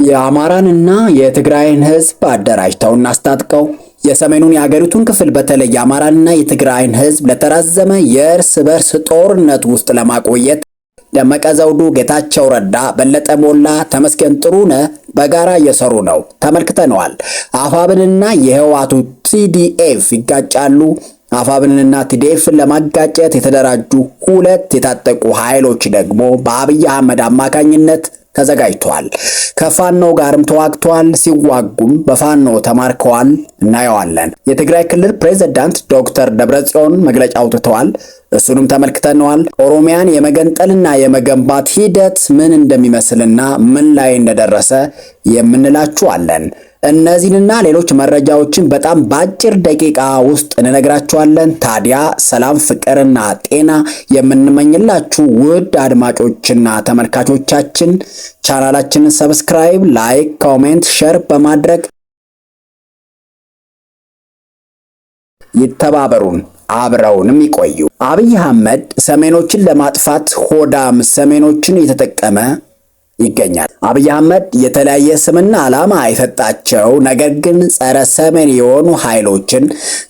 የአማራንና የትግራይን ህዝብ አደራጅተውና አስታጥቀው የሰሜኑን የሀገሪቱን ክፍል በተለይ የአማራንና የትግራይን ህዝብ ለተራዘመ የእርስ በርስ ጦርነት ውስጥ ለማቆየት ደመቀ ዘውዱ፣ ጌታቸው ረዳ፣ በለጠ ሞላ፣ ተመስገን ጥሩነህ በጋራ እየሰሩ ነው። ተመልክተነዋል። አፋብንና የህወሓቱ ቲዲኤፍ ይጋጫሉ። አፋብንና ቲዲኤፍን ለማጋጨት የተደራጁ ሁለት የታጠቁ ኃይሎች ደግሞ በአብይ አህመድ አማካኝነት ተዘጋጅተዋል። ከፋኖ ጋርም ተዋግተዋል። ሲዋጉም በፋኖ ተማርከዋል። እናየዋለን። የትግራይ ክልል ፕሬዝዳንት ዶክተር ደብረጽዮን መግለጫ አውጥተዋል። እሱንም ተመልክተነዋል። ኦሮሚያን የመገንጠልና የመገንባት ሂደት ምን እንደሚመስልና ምን ላይ እንደደረሰ የምንላችኋለን። እነዚህንና ሌሎች መረጃዎችን በጣም በአጭር ደቂቃ ውስጥ እንነግራችኋለን። ታዲያ ሰላም፣ ፍቅርና ጤና የምንመኝላችሁ ውድ አድማጮችና ተመልካቾቻችን ቻናላችንን ሰብስክራይብ፣ ላይክ፣ ኮሜንት፣ ሼር በማድረግ ይተባበሩን፣ አብረውንም ይቆዩ። አብይ አህመድ ሰሜኖችን ለማጥፋት ሆዳም ሰሜኖችን እየተጠቀመ ይገኛል። አብይ አህመድ የተለያየ ስምና ዓላማ የሰጣቸው ነገር ግን ጸረ ሰሜን የሆኑ ኃይሎችን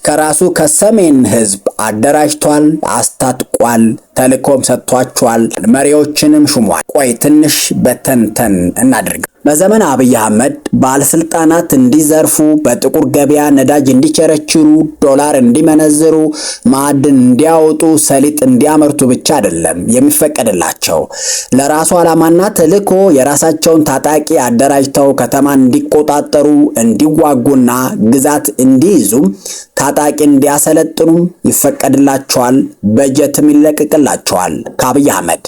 ከራሱ ከሰሜን ህዝብ አደራጅቷል፣ አስታጥቋል፣ ተልእኮም ሰጥቷቸዋል፣ መሪዎችንም ሹሟል። ቆይ ትንሽ በተንተን እናድርግ። በዘመን አብይ አህመድ ባለስልጣናት እንዲዘርፉ፣ በጥቁር ገበያ ነዳጅ እንዲቸረችሩ፣ ዶላር እንዲመነዝሩ፣ ማዕድን እንዲያወጡ፣ ሰሊጥ እንዲያመርቱ ብቻ አይደለም የሚፈቀድላቸው። ለራሱ ዓላማና ተልእኮ የራሳቸውን ታጣቂ አደራጅተው ከተማን እንዲቆጣጠሩ፣ እንዲዋጉና ግዛት እንዲይዙም ታጣቂ እንዲያሰለጥኑም ይፈቀድላቸዋል። በጀትም ይለቀቅላቸዋል ከአብይ አህመድ።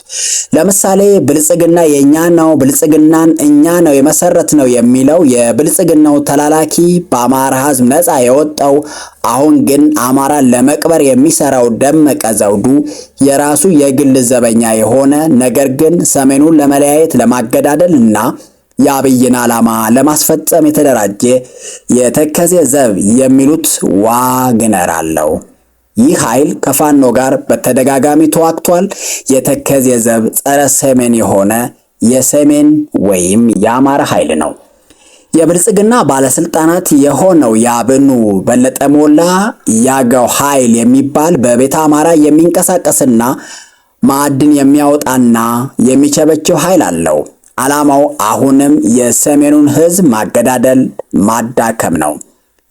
ለምሳሌ ብልጽግና የኛ ነው፣ ብልጽግናን እኛ ነው የመሰረት ነው የሚለው የብልጽግናው ተላላኪ በአማራ ህዝብ ነፃ የወጣው አሁን ግን አማራን ለመቅበር የሚሰራው ደመቀ ዘውዱ የራሱ የግል ዘበኛ የሆነ ነገር ግን ሰሜኑን ለመለያየት ለማገዳደል እና የአብይን ዓላማ ለማስፈጸም የተደራጀ የተከዜ ዘብ የሚሉት ዋግነር አለው። ይህ ኃይል ከፋኖ ጋር በተደጋጋሚ ተዋግቷል። የተከዜ ዘብ ጸረ ሰሜን የሆነ የሰሜን ወይም የአማራ ኃይል ነው። የብልጽግና ባለስልጣናት የሆነው ያብኑ በለጠ ሞላ ያገው ኃይል የሚባል በቤተ አማራ የሚንቀሳቀስና ማዕድን የሚያወጣና የሚቸበችው ኃይል አለው። ዓላማው አሁንም የሰሜኑን ህዝብ ማገዳደል፣ ማዳከም ነው።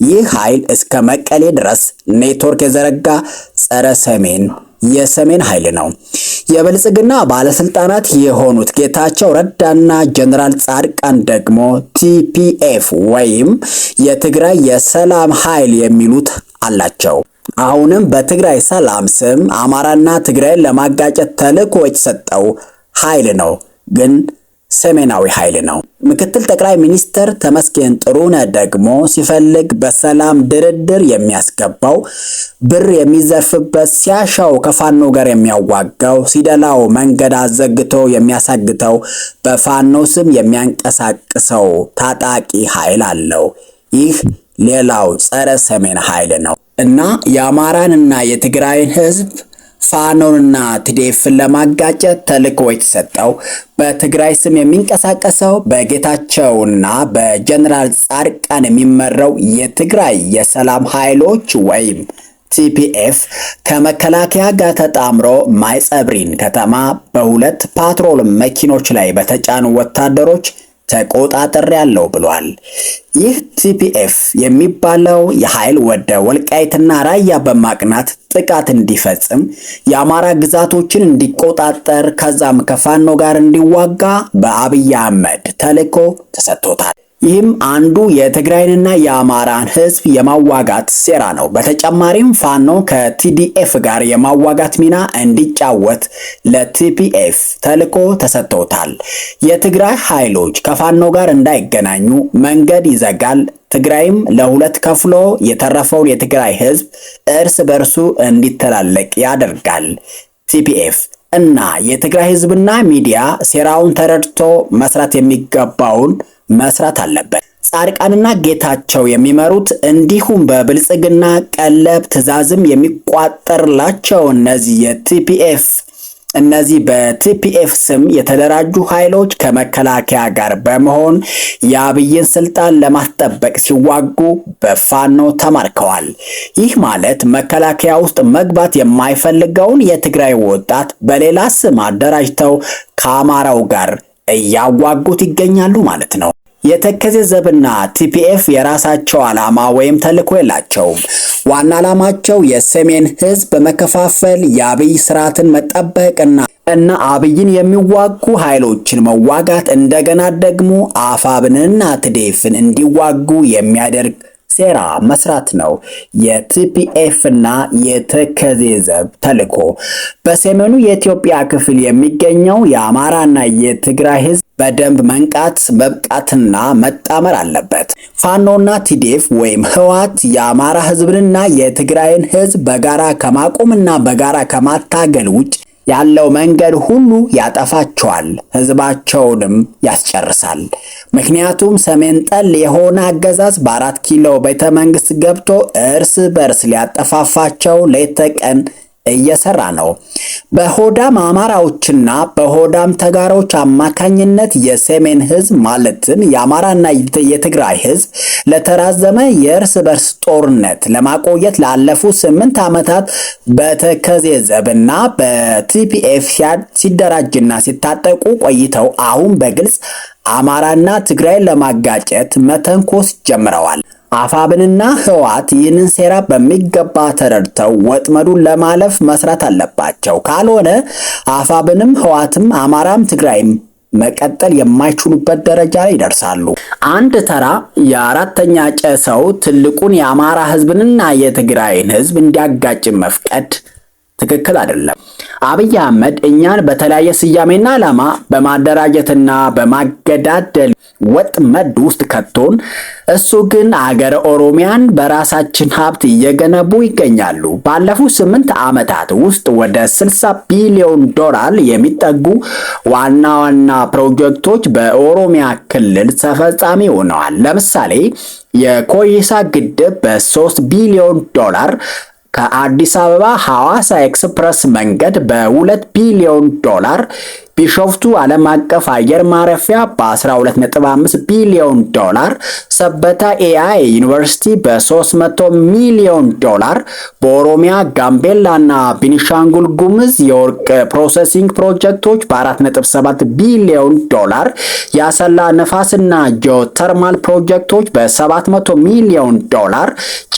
ይህ ኃይል እስከ መቀሌ ድረስ ኔትወርክ የዘረጋ ጸረ ሰሜን የሰሜን ኃይል ነው። የብልጽግና ባለስልጣናት የሆኑት ጌታቸው ረዳና ጀነራል ጻድቃን ደግሞ ቲፒኤፍ ወይም የትግራይ የሰላም ኃይል የሚሉት አላቸው። አሁንም በትግራይ ሰላም ስም አማራና ትግራይን ለማጋጨት ተልእኮ የተሰጠው ኃይል ነው፣ ግን ሰሜናዊ ኃይል ነው። ምክትል ጠቅላይ ሚኒስትር ተመስገን ጥሩነህ ደግሞ ሲፈልግ በሰላም ድርድር የሚያስገባው፣ ብር የሚዘርፍበት፣ ሲያሻው ከፋኖ ጋር የሚያዋጋው፣ ሲደላው መንገድ አዘግቶ የሚያሳግተው፣ በፋኖ ስም የሚያንቀሳቅሰው ታጣቂ ኃይል አለው። ይህ ሌላው ጸረ ሰሜን ኃይል ነው እና የአማራንና የትግራይን ህዝብ ፋኖንና ቲዲኤፍን ለማጋጨት ተልእኮ የተሰጠው በትግራይ ስም የሚንቀሳቀሰው በጌታቸውና በጀነራል ጻድቃን የሚመራው የትግራይ የሰላም ኃይሎች ወይም ቲፒኤፍ ከመከላከያ ጋር ተጣምሮ ማይጸብሪን ከተማ በሁለት ፓትሮል መኪኖች ላይ በተጫኑ ወታደሮች ተቆጣጥሬያለሁ ብሏል። ይህ ቲፒኤፍ የሚባለው የኃይል ወደ ወልቃይትና ራያ በማቅናት ጥቃት እንዲፈጽም፣ የአማራ ግዛቶችን እንዲቆጣጠር፣ ከዛም ከፋኖ ጋር እንዲዋጋ በአብይ አህመድ ተልእኮ ተሰጥቶታል። ይህም አንዱ የትግራይንና የአማራን ህዝብ የማዋጋት ሴራ ነው። በተጨማሪም ፋኖ ከቲዲኤፍ ጋር የማዋጋት ሚና እንዲጫወት ለቲፒኤፍ ተልእኮ ተሰጥቶታል። የትግራይ ኃይሎች ከፋኖ ጋር እንዳይገናኙ መንገድ ይዘጋል። ትግራይም ለሁለት ከፍሎ የተረፈውን የትግራይ ህዝብ እርስ በርሱ እንዲተላለቅ ያደርጋል። ቲፒኤፍ እና የትግራይ ህዝብና ሚዲያ ሴራውን ተረድቶ መስራት የሚገባውን መስራት አለበት። ጻድቃንና ጌታቸው የሚመሩት እንዲሁም በብልጽግና ቀለብ ትዕዛዝም የሚቋጠርላቸው እነዚህ የቲፒኤፍ እነዚህ በቲፒኤፍ ስም የተደራጁ ኃይሎች ከመከላከያ ጋር በመሆን የአብይን ስልጣን ለማስጠበቅ ሲዋጉ በፋኖ ተማርከዋል። ይህ ማለት መከላከያ ውስጥ መግባት የማይፈልገውን የትግራይ ወጣት በሌላ ስም አደራጅተው ከአማራው ጋር እያዋጉት ይገኛሉ ማለት ነው። የተከዜ ዘብና ቲፒኤፍ የራሳቸው ዓላማ ወይም ተልዕኮ የላቸውም። ዋና ዓላማቸው የሰሜን ህዝብ በመከፋፈል የአብይ ስርዓትን መጠበቅና አብይን የሚዋጉ ኃይሎችን መዋጋት፣ እንደገና ደግሞ አፋብንና ትዴፍን እንዲዋጉ የሚያደርግ ሴራ መስራት ነው የቲፒኤፍ እና የተከዜ ዘብ ተልዕኮ። በሰሜኑ የኢትዮጵያ ክፍል የሚገኘው የአማራና የትግራይ ህዝብ በደንብ መንቃት፣ መብቃትና መጣመር አለበት። ፋኖና ቲዴፍ ወይም ህወሓት የአማራ ህዝብንና የትግራይን ህዝብ በጋራ ከማቆምና በጋራ ከማታገል ውጭ ያለው መንገድ ሁሉ ያጠፋቸዋል፣ ህዝባቸውንም ያስጨርሳል። ምክንያቱም ሰሜን ጠል የሆነ አገዛዝ በ4 ኪሎ ቤተ መንግስት ገብቶ እርስ በርስ ሊያጠፋፋቸው ሌት ተቀን እየሰራ ነው። በሆዳም አማራዎችና በሆዳም ተጋሮች አማካኝነት የሰሜን ህዝብ ማለትም የአማራና የትግራይ ህዝብ ለተራዘመ የእርስ በርስ ጦርነት ለማቆየት ላለፉት 8 ዓመታት በተከዜ ዘብና በቲፒኤፍ ሲደራጅና ሲታጠቁ ቆይተው አሁን በግልጽ አማራና ትግራይን ለማጋጨት መተንኮስ ጀምረዋል። አፋብንና ህወሓት ይህንን ሴራ በሚገባ ተረድተው ወጥመዱን ለማለፍ መስራት አለባቸው። ካልሆነ አፋብንም ህወሓትም አማራም ትግራይም መቀጠል የማይችሉበት ደረጃ ላይ ይደርሳሉ። አንድ ተራ የአራተኛ ጨሰው ትልቁን የአማራ ህዝብንና የትግራይን ህዝብ እንዲያጋጭ መፍቀድ ትክክል አይደለም። አብይ አህመድ እኛን በተለያየ ስያሜና ዓላማ በማደራጀትና በማገዳደል ወጥመድ ውስጥ ከቶን፣ እሱ ግን አገረ ኦሮሚያን በራሳችን ሀብት እየገነቡ ይገኛሉ። ባለፉት 8 ዓመታት ውስጥ ወደ 60 ቢሊዮን ዶላር የሚጠጉ ዋና ዋና ፕሮጀክቶች በኦሮሚያ ክልል ተፈጻሚ ሆነዋል። ለምሳሌ የኮይሳ ግድብ በ3 ቢሊዮን ዶላር፣ ከአዲስ አበባ ሐዋሳ ኤክስፕረስ መንገድ በ2 ቢሊዮን ዶላር፣ ቢሾፍቱ ዓለም አቀፍ አየር ማረፊያ በ12.5 ቢሊዮን ዶላር፣ ሰበታ ኤአይ ዩኒቨርሲቲ በ300 ሚሊዮን ዶላር፣ በኦሮሚያ ጋምቤላና ቤኒሻንጉል ጉሙዝ የወርቅ ፕሮሰሲንግ ፕሮጀክቶች በ4.7 ቢሊዮን ዶላር፣ የአሰላ ነፋስና ጂኦተርማል ፕሮጀክቶች በ700 ሚሊዮን ዶላር፣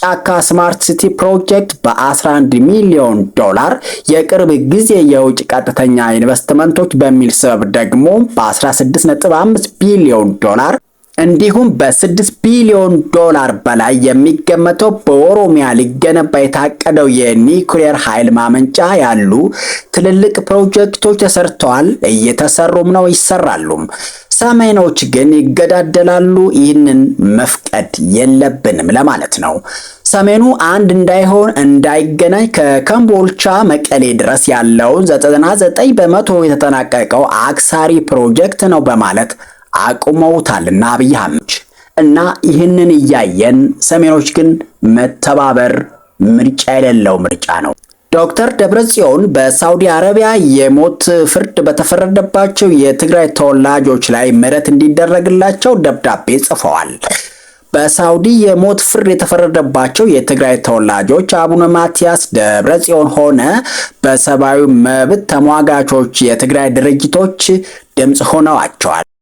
ጫካ ስማርት ሲቲ ፕሮጀክት በ11 ሚሊዮን ዶላር፣ የቅርብ ጊዜ የውጭ ቀጥተኛ ኢንቨስትመንቶች በሚል ሰበብ ደግሞ በ16.5 ቢሊዮን ዶላር እንዲሁም በ6 ቢሊዮን ዶላር በላይ የሚገመተው በኦሮሚያ ሊገነባ የታቀደው የኒውክሌር ኃይል ማመንጫ ያሉ ትልልቅ ፕሮጀክቶች ተሰርተዋል፣ እየተሰሩም ነው፣ ይሰራሉም። ሰሜኖች ግን ይገዳደላሉ። ይህንን መፍቀድ የለብንም ለማለት ነው። ሰሜኑ አንድ እንዳይሆን እንዳይገናኝ ከከምቦልቻ መቀሌ ድረስ ያለውን 99 በመቶ የተጠናቀቀው አክሳሪ ፕሮጀክት ነው በማለት አቁመውታልና አብይ አህመድ እና ይህንን እያየን ሰሜኖች ግን መተባበር ምርጫ የሌለው ምርጫ ነው። ዶክተር ደብረጽዮን በሳውዲ አረቢያ የሞት ፍርድ በተፈረደባቸው የትግራይ ተወላጆች ላይ ምህረት እንዲደረግላቸው ደብዳቤ ጽፈዋል። በሳውዲ የሞት ፍርድ የተፈረደባቸው የትግራይ ተወላጆች አቡነ ማቲያስ ደብረጽዮን ሆነ በሰብአዊ መብት ተሟጋቾች የትግራይ ድርጅቶች ድምጽ ሆነዋቸዋል።